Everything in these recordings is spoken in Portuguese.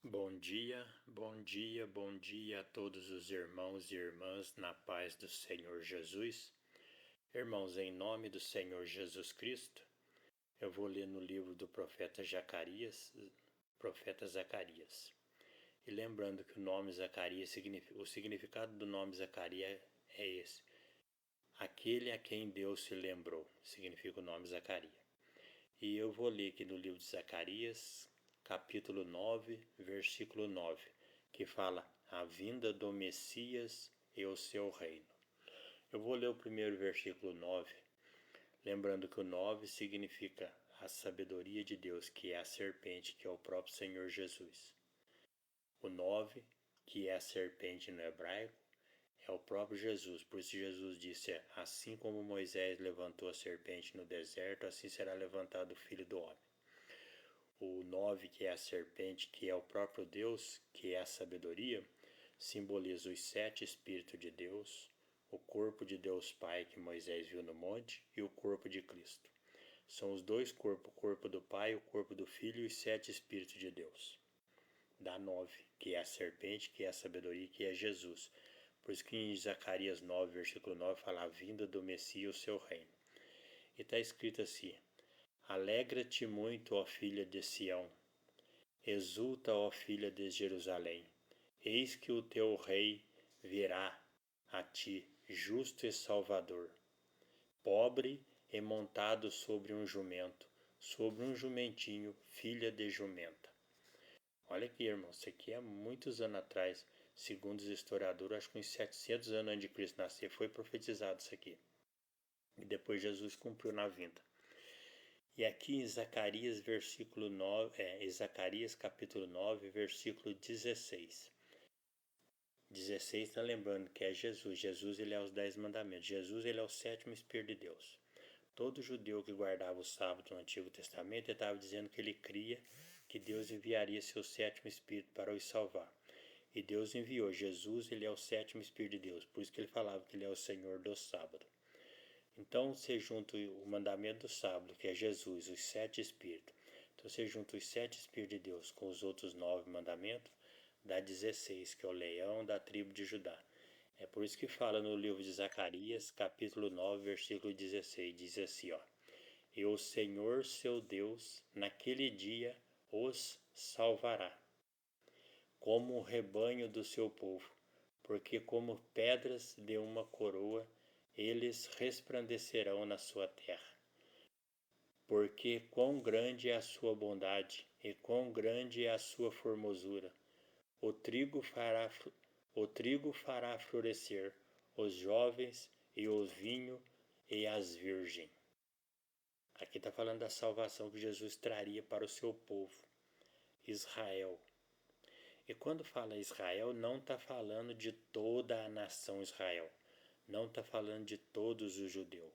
Bom dia, bom dia, bom dia a todos os irmãos e irmãs na paz do Senhor Jesus. Irmãos, em nome do Senhor Jesus Cristo, eu vou ler no livro do profeta Zacarias. E lembrando que o nome Zacarias, o significado do nome Zacarias é esse: aquele a quem Deus se lembrou, significa o nome Zacarias. E eu vou ler aqui no livro de Zacarias, capítulo 9, versículo 9, que fala a vinda do Messias e o seu reino. Eu vou ler o primeiro versículo 9, lembrando que o 9 significa a sabedoria de Deus, que é a serpente, que é o próprio Senhor Jesus. O 9, que é a serpente no hebraico, é o próprio Jesus. Por isso Jesus disse, assim como Moisés levantou a serpente no deserto, assim será levantado o Filho do Homem. O 9, que é a serpente, que é o próprio Deus, que é a sabedoria, simboliza os 7 Espíritos de Deus, o corpo de Deus Pai que Moisés viu no monte e o corpo de Cristo. São os dois corpos, o corpo do Pai, o corpo do Filho e os 7 Espíritos de Deus. Dá 9, que é a serpente, que é a sabedoria, que é Jesus. Por isso que em Zacarias 9, versículo 9, fala a vinda do Messias e o seu reino. E está escrito assim: alegra-te muito, ó filha de Sião, exulta, ó filha de Jerusalém, eis que o teu rei virá a ti, justo e salvador, pobre e montado sobre um jumento, sobre um jumentinho, filha de jumenta. Olha aqui, irmão, isso aqui há muitos anos atrás, segundo os historiadores, acho que uns 700 anos antes de Cristo nascer, foi profetizado isso aqui. E depois Jesus cumpriu na vinda. E aqui em Zacarias, versículo 9, Zacarias capítulo 9, versículo 16. 16 está lembrando que é Jesus. Jesus ele é os 10 mandamentos. Jesus ele é o 7º Espírito de Deus. Todo judeu que guardava o sábado no Antigo Testamento estava dizendo que ele cria que Deus enviaria seu 7º Espírito para os salvar. E Deus enviou. Jesus ele é o 7º Espírito de Deus. Por isso que ele falava que ele é o Senhor do sábado. Então você junta o mandamento do sábado, que é Jesus, os 7 Espíritos. Então você junta os 7 Espíritos de Deus com os outros 9 mandamentos, dá 16, que é o leão da tribo de Judá. É por isso que fala no livro de Zacarias, capítulo 9, versículo 16, diz assim, ó: e o Senhor seu Deus, naquele dia, os salvará, como o rebanho do seu povo, porque como pedras de uma coroa, eles resplandecerão na sua terra. Porque quão grande é a sua bondade, e quão grande é a sua formosura. O trigo fará florescer os jovens, e o vinho, e as virgens. Aqui está falando da salvação que Jesus traria para o seu povo, Israel. E quando fala Israel, não está falando de toda a nação Israel. Não está falando de todos os judeus.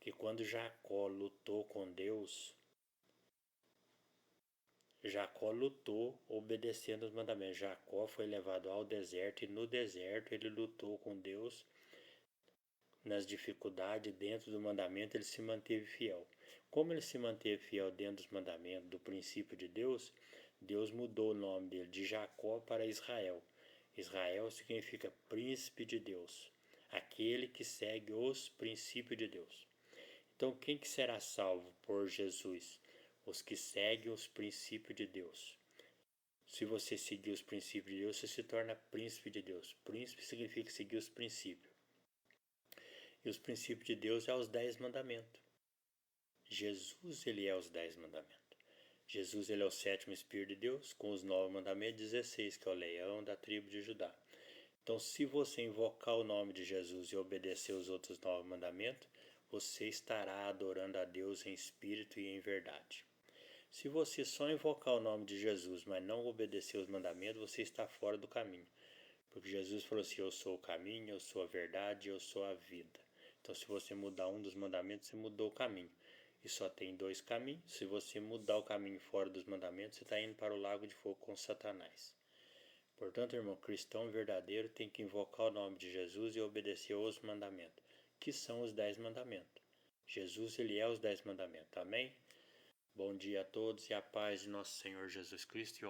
Que quando Jacó lutou com Deus, Jacó lutou obedecendo os mandamentos. Jacó foi levado ao deserto e no deserto ele lutou com Deus. Nas dificuldades, dentro do mandamento, ele se manteve fiel. Como ele se manteve fiel dentro dos mandamentos, do princípio de Deus, Deus mudou o nome dele de Jacó para Israel. Israel significa príncipe de Deus, aquele que segue os princípios de Deus. Então, quem que será salvo por Jesus? Os que seguem os princípios de Deus. Se você seguir os princípios de Deus, você se torna príncipe de Deus. Príncipe significa seguir os princípios. E os princípios de Deus é os 10 mandamentos. Jesus ele é os 10 mandamentos. Jesus ele é o 7º Espírito de Deus, com os 9 mandamentos, 16, que é o leão da tribo de Judá. Então, se você invocar o nome de Jesus e obedecer os outros 9 mandamentos, você estará adorando a Deus em espírito e em verdade. Se você só invocar o nome de Jesus, mas não obedecer os mandamentos, você está fora do caminho. Porque Jesus falou assim, eu sou o caminho, eu sou a verdade, eu sou a vida. Então, se você mudar um dos mandamentos, você mudou o caminho. E só tem 2 caminhos. Se você mudar o caminho fora dos mandamentos, você está indo para o lago de fogo com Satanás. Portanto, irmão, cristão verdadeiro tem que invocar o nome de Jesus e obedecer aos mandamentos, que são os 10 mandamentos. Jesus, ele é os 10 mandamentos. Amém? Bom dia a todos e a paz de nosso Senhor Jesus Cristo.